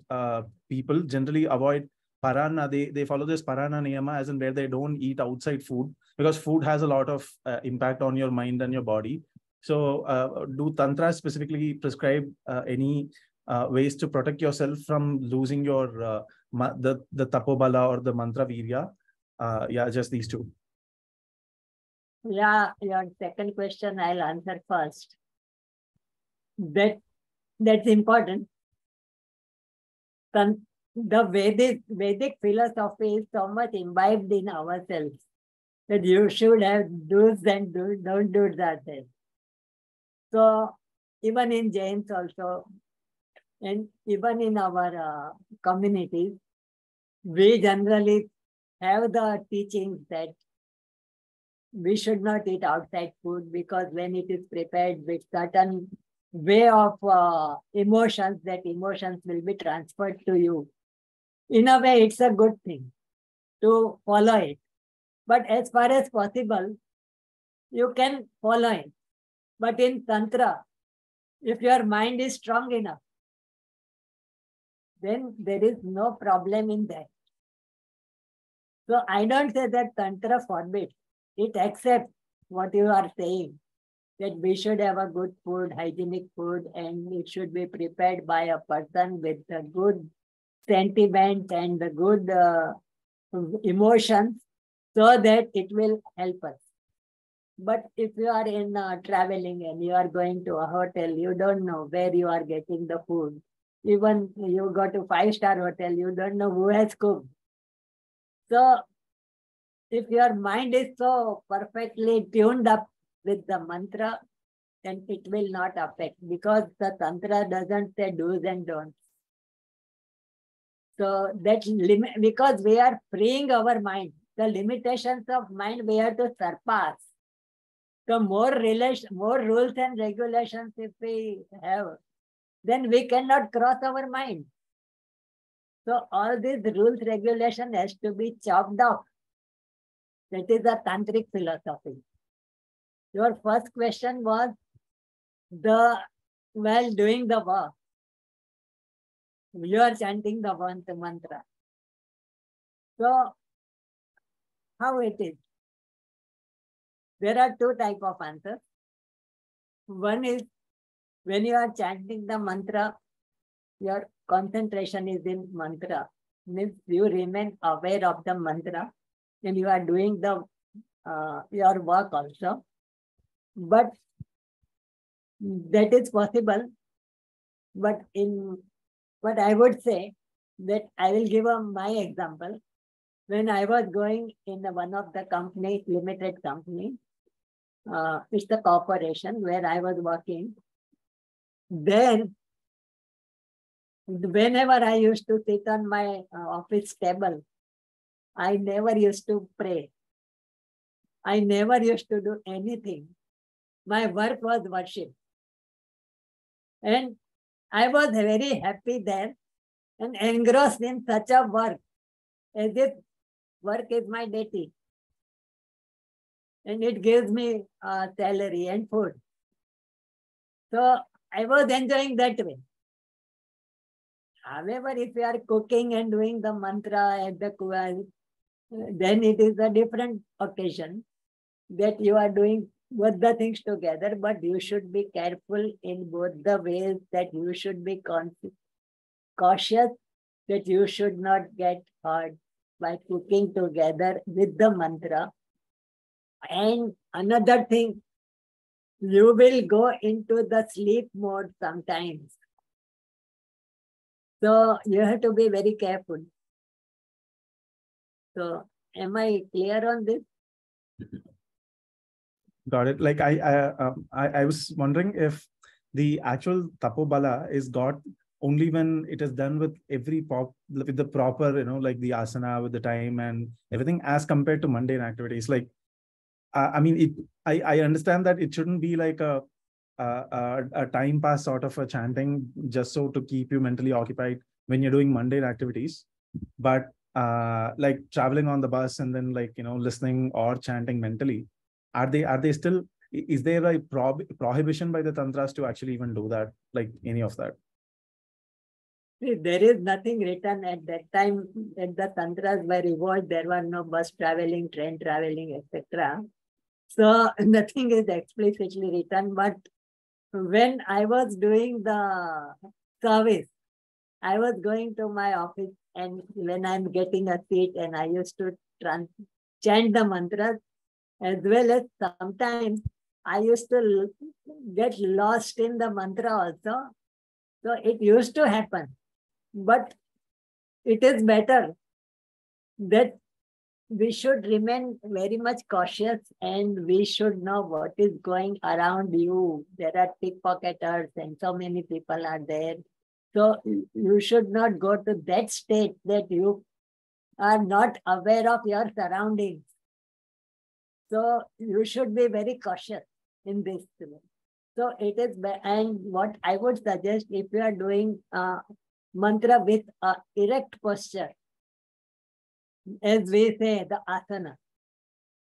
people generally avoid parana. They follow this parana niyama, as in where they don't eat outside food, because food has a lot of impact on your mind and your body. So do tantras specifically prescribe any ways to protect yourself from losing your the tapobala or the mantra virya? Yeah, just these two. Yeah, your second question I'll answer first. That's important. The Vedic philosophy is so much imbibed in ourselves that you should have do's and don't do that. So even in Jains also, and even in our communities, we generally have the teachings that we should not eat outside food, because when it is prepared with certain way of emotions, that emotions will be transferred to you. In a way, it's a good thing to follow it. But as far as possible, you can follow it. But in Tantra, if your mind is strong enough, then there is no problem in that. So I don't say that Tantra forbids. It accepts what you are saying, that we should have a good food, hygienic food, and it should be prepared by a person with a good sentiment and the good emotions, so that it will help us. But if you are in traveling and you are going to a hotel, you don't know where you are getting the food. Even you go to 5-star hotel, you don't know who has cooked. So if your mind is so perfectly tuned up with the mantra, then it will not affect, because the tantra doesn't say do's and don'ts. So that because we are freeing our mind, the limitations of mind we have to surpass. So more rules and regulations if we have, then we cannot cross our mind. So all these rules, regulation has to be chopped off. That is a tantric philosophy. Your first question was while doing the work, you are chanting the one mantra. So how it is? There are two types of answers. One is when you are chanting the mantra, your concentration is in mantra. Means you remain aware of the mantra and you are doing the your work also. But that is possible. But I would say that I will give my example. When I was going in one of the companies, limited company, it's the corporation where I was working. Then, whenever I used to sit on my office table, I never used to pray. I never used to do anything. My work was worship. And I was very happy there and engrossed in such a work as if work is my duty. And it gives me salary and food. So I was enjoying that way. However, if you are cooking and doing the mantra at the kuwa, then it is a different occasion that you are doing both the things together, but you should be careful in both the ways, that you should be cautious, that you should not get hurt by cooking together with the mantra. And another thing, you will go into the sleep mode sometimes. So you have to be very careful. So am I clear on this? Got it. Like I was wondering if the actual tapobala is got only when it is done with with the proper, like the asana, with the time and everything, as compared to mundane activities. Like, I mean, I understand that it shouldn't be like a time pass sort of a chanting just so to keep you mentally occupied when you're doing mundane activities. But like traveling on the bus and then listening or chanting mentally, are they still, is there a prohibition by the tantras to actually even do that, like any of that? See, there is nothing written at that time. At the tantras were evolved, there were no bus traveling, train traveling, etc. So nothing is explicitly written. But when I was doing the service, I was going to my office, and when I'm getting a seat, and I used to chant the mantras, as well as sometimes I used to get lost in the mantra also. So it used to happen. But it is better that we should remain very much cautious, and we should know what is going around you. There are pickpocketers and so many people are there. So you should not go to that state that you are not aware of your surroundings. So you should be very cautious in this. So it is, and what I would suggest, if you are doing mantra with a erect posture, as we say, the asana,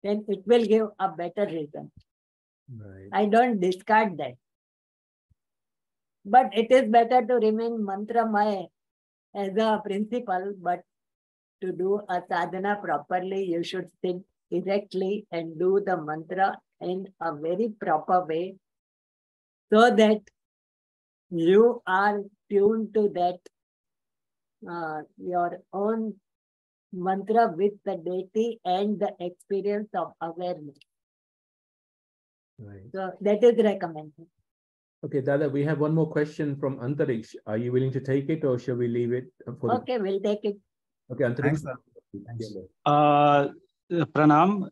then it will give a better result. Right. I don't discard that. But it is better to remain mantramaya as a principle, but to do a sadhana properly, you should sit erectly and do the mantra in a very proper way, so that you are tuned to that, your own mantra with the deity and the experience of awareness. Right. So that is recommended. Okay, Dada, we have one more question from Antariksh. Are you willing to take it, or shall we leave it for Okay, we'll take it. Okay, Antariksh. Thanks. Pranam,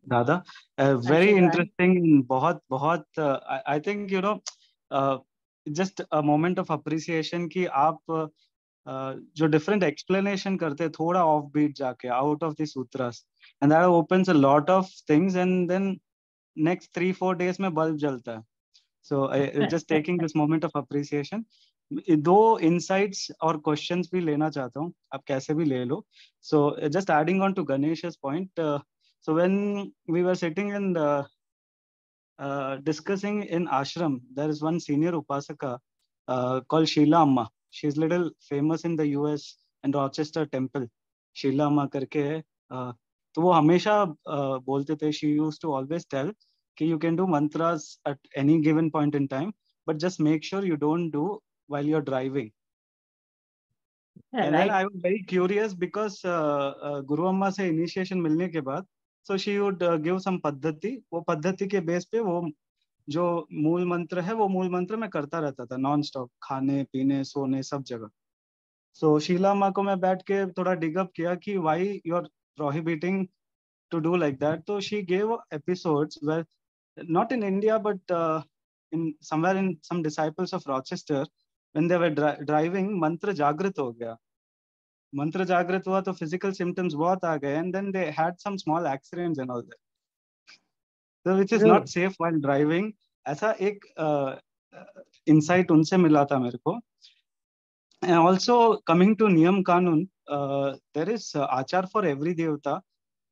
Dada. Very Ashirwad. interesting. बहुत I think just a moment of appreciation कि आप जो different explanation करते थोड़ा offbeat जाके out of the sutras, and that opens a lot of things, and then next 3-4 days में bulb जलता है. So just taking this moment of appreciation. दो insights और questions भी लेना चाहता हूँ, आप कैसे भी ले लो. So just adding on to Ganesh's point, so when we were sitting and discussing in ashram, there is one senior upasaka called Sheila Amma. She's little famous in the US and Rochester temple. Sheila Amma करके है. तो वो हमेशा बोलते थे, she used to always tell कि you can do mantras at any given point in time, but just make sure you don't do while you're driving. And then I was very curious because Guru Amma से initiation मिलने के बाद, so she would give some पद्धति. वो पद्धति के base पे वो जो मूल मंत्र है वो मूल मंत्र मैं करता रहता था नॉन स्टॉप, खाने पीने सोने सब जगह. So शीला अम्मा को मैं बैठ के थोड़ा dig up किया कि why you're prohibiting to do like that. So she gave episodes where not in India but in somewhere in some disciples of Rochester, when they were driving, mantra jagrat ho gaya. Mantra jagrat hua to physical symptoms bahut aa gaye, and then they had some small accidents and all that. So which is not safe while driving. ऐसा एक insight उनसे मिला था मेरे को. And also coming to Niyam Kanun, there is achar for every devata,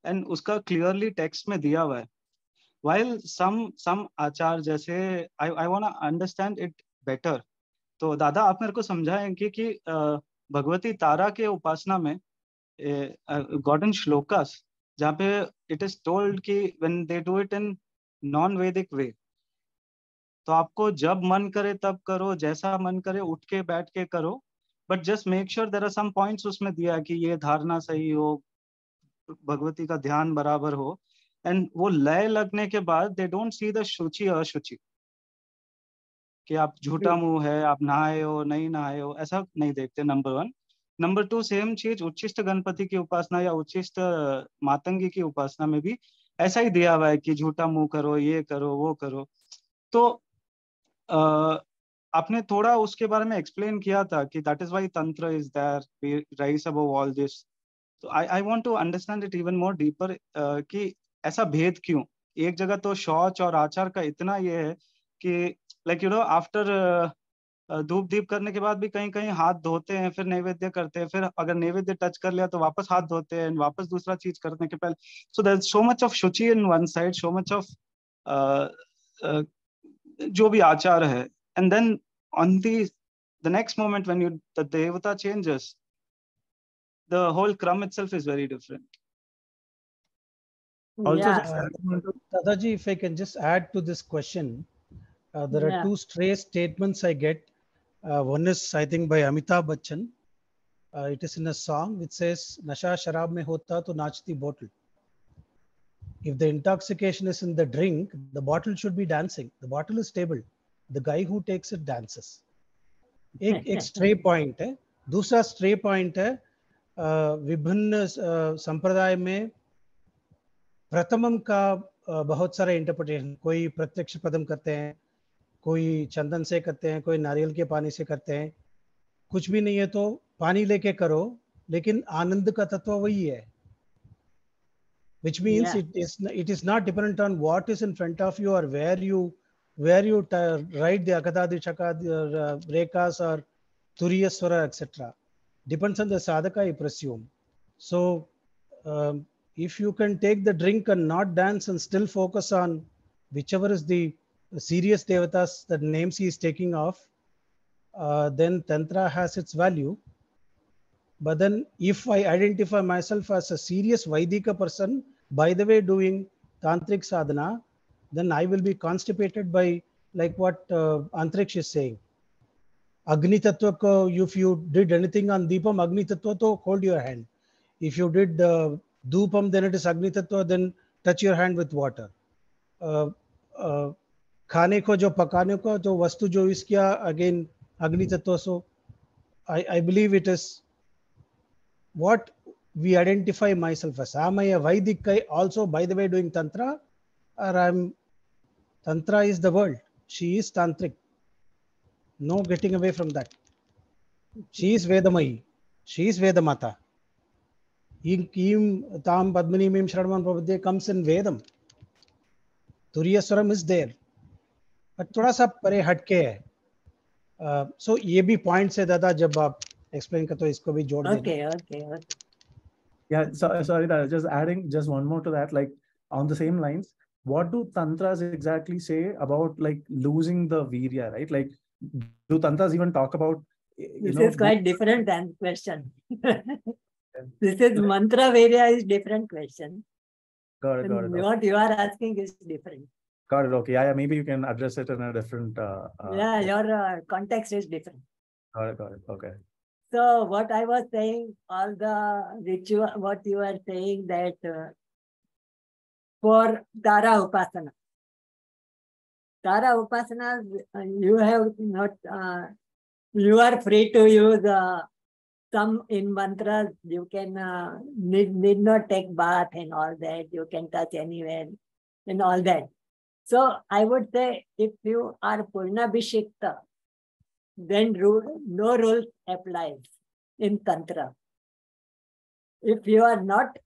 and उसका clearly text में दिया हुआ है. While some achar जैसे I want to understand it better. तो दादा आप मेरे को समझाएंगे कि भगवती तारा के उपासना में gotten shlokas जहाँ पे it is told कि when they do it in non-Vedic way, तो आपको जब मन करे तब करो, जैसा मन करे उठ के बैठ के करो, but just make sure there are some points उसमें दिया कि ये धारणा सही हो, भगवती का ध्यान बराबर हो, and वो लय लगने के बाद they don't see the शुचि अशुचि कि आप झूठा मुंह है, आप नहाए हो नहीं नहाए हो, ऐसा नहीं देखते. नंबर 1. नंबर 2, सेम चीज उच्चिष्ट गणपति की उपासना या उच्चिष्ट मातंगी की उपासना में भी ऐसा ही दिया हुआ है कि झूठा मुंह करो, ये करो, वो करो. तो आपने थोड़ा उसके बारे में एक्सप्लेन किया था कि that is why tantra is there, we rise above all this. तो I want to understand it even more deeper कि ऐसा भेद क्यों. एक जगह तो शौच और आचार का इतना ये है कि लाइक यू नो आफ्टर धूप दीप करने के बाद भी कहीं कहीं हाथ धोते हैं, फिर नैवेद्य करते हैं, फिर अगर नैवेद्य टच कर लिया तो वापस हाथ धोते हैं, वापस दूसरा चीज करने के पहले. So there is so much of shuchi in one side, so much of जो भी आचार है, and then on the next moment when the devata changes, the whole crumb itself is very different. Also, Dadaji, if I can just add to this question, there are two stray statements I get. One is, I think, by Amitabh Bachchan. It is in a song which says, "Nasha sharab mein hota to naachti bottle." If the intoxication is in the drink, the bottle should be dancing. The bottle is stable. The guy who takes it dances. एक stray point है. दूसरा stray point है, विभिन्न संप्रदाय में प्रथमम का बहुत सारे इंटरप्रिटेशन. कोई प्रत्यक्ष पदम करते हैं, कोई चंदन से करते हैं, कोई नारियल के पानी से करते हैं. कुछ भी नहीं है तो पानी लेके करो, लेकिन आनंद का तत्व वही है. Which means it is not dependent on what is in front of you or where you write the Akadadi, Chakadi, Rekas or Turiya Swara, etc. Depends on the sadhaka, I presume. So if you can take the drink and not dance and still focus on whichever is the serious devatas, the names he is taking off, then Tantra has its value. But then if I identify myself as a serious Vaidika person, by the way doing Tantric sadhana, then I will be constipated by, like what Antriksh is saying. Agni Tattva ko, if you did anything on Deepam, Agni Tattva to hold your hand. If you did Dupam, then it is Agni Tattva, then touch your hand with water. खाने को जो पकाने को जो वस्तु जो use किया, again Agni Tattva. So I believe it is what we identify myself as. Am I a Vedic guy also, by the way, doing Tantra? Or Tantra is the world. She is Tantric. No getting away from that. She is Vedamayi. She is Vedamata. Im Tam Padmini Mim Shraman Prabhade comes in Vedam. Turiyaswaram is there. थोड़ा सा परे हटके है. So ये भी points है दादा, जब आप एक्सप्लेन करते हो इसको भी जोड़ देना. Okay. Yeah, so, sorry, that just adding just one more to that, like on the same lines, what do tantras exactly say about like losing the virya, right? Like, do tantras even talk about, This is quite different than question. This is mantra virya is different question. Got it. What you are asking is different. Got it. Okay. Yeah, maybe you can address it in a different. Yeah, your context is different. Got it. Okay. So what I was saying, all the ritual, what you are saying that for Tara Upasana. Tara Upasana, you have not, you are free to use some in mantras. You can need not take bath and all that. You can touch anywhere and all that. So I would say if you are Purnabhishekta, then no rules applies in Tantra. If you are not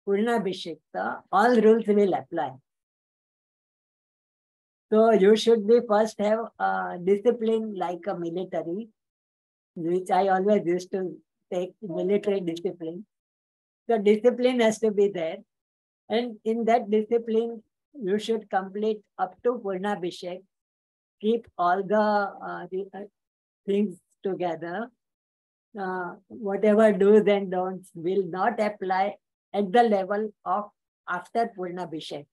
Purnabhishekta, all rules will apply. So you should be first have a discipline like a military, which I always used to take military discipline. So discipline has to be there. And in that discipline, you should complete up to Purnabhishek, keep all the things together. Whatever do's and don'ts will not apply at the level of after Purnabhishek.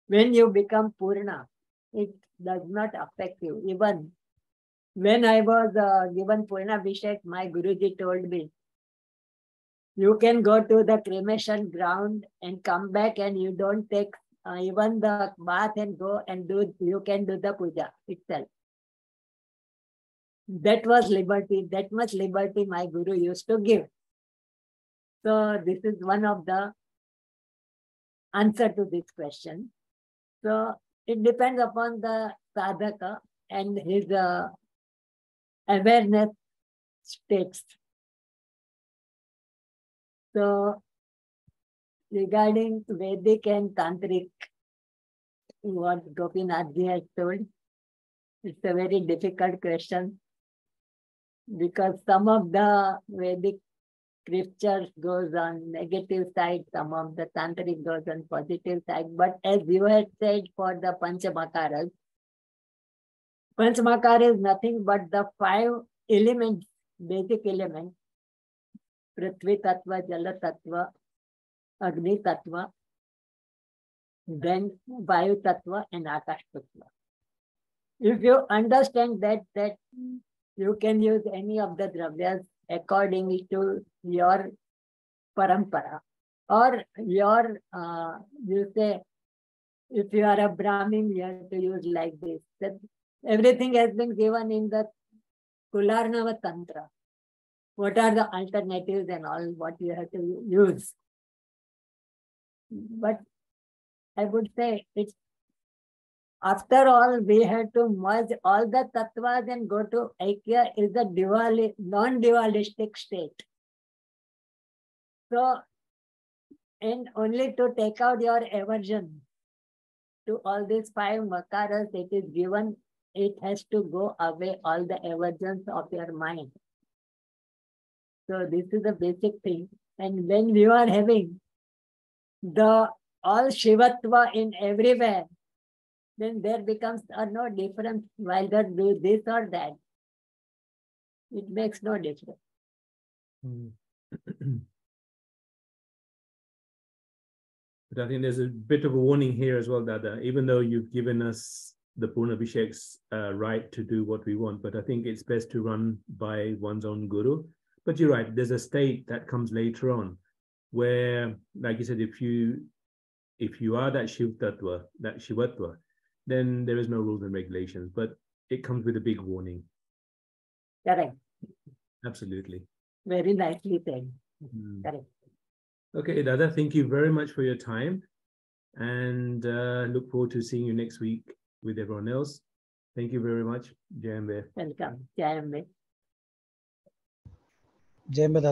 When you become Purna, it does not affect you. Even when I was given Purnabhishek, my Guruji told me, you can go to the cremation ground and come back and you don't take even the bath and go and you can do the puja itself. That was liberty, that much liberty my Guru used to give. So this is one of the answer to this question. So it depends upon the sadhaka and his awareness states. So regarding Vedic and Tantric, what Gopinathji has told, it's a very difficult question because some of the Vedic scriptures goes on negative side, some of the Tantric goes on positive side. But as you had said for the Panchamakaras, Panchamakara is nothing but the 5 elements, basic elements, Prithvi Tattva, Jala Tattva, Agni Tattva, then Vayu Tattva and Akash Tattva. If you understand that you can use any of the dravyas accordingly to your parampara or your, you say, if you are a Brahmin, you have to use like this. That everything has been given in the Kularnava Tantra. What are the alternatives and all what you have to use? But I would say it's after all, we have to merge all the tattvas and go to Aikya is a non-dualistic state. So, and only to take out your aversion to all these 5 makaras, it is given, it has to go away all the aversions of your mind. So this is the basic thing. And when you are having the all Shivatva in everywhere, then there becomes no difference whether do this or that. It makes no difference. But I think there's a bit of a warning here as well, Dada, even though you've given us the Purnabhishek's right to do what we want, but I think it's best to run by one's own guru. But you're right, there's a state that comes later on where, like you said, if you are that Shiv Tattva, that Shivatva, then there is no rules and regulations, but it comes with a big warning. Correct. Absolutely. Very nicely said. Correct. Okay, Dada, thank you very much for your time and look forward to seeing you next week with everyone else. Thank you very much. Jai Ambe. Welcome. Jai Ambe. Jai Ambe, Dada.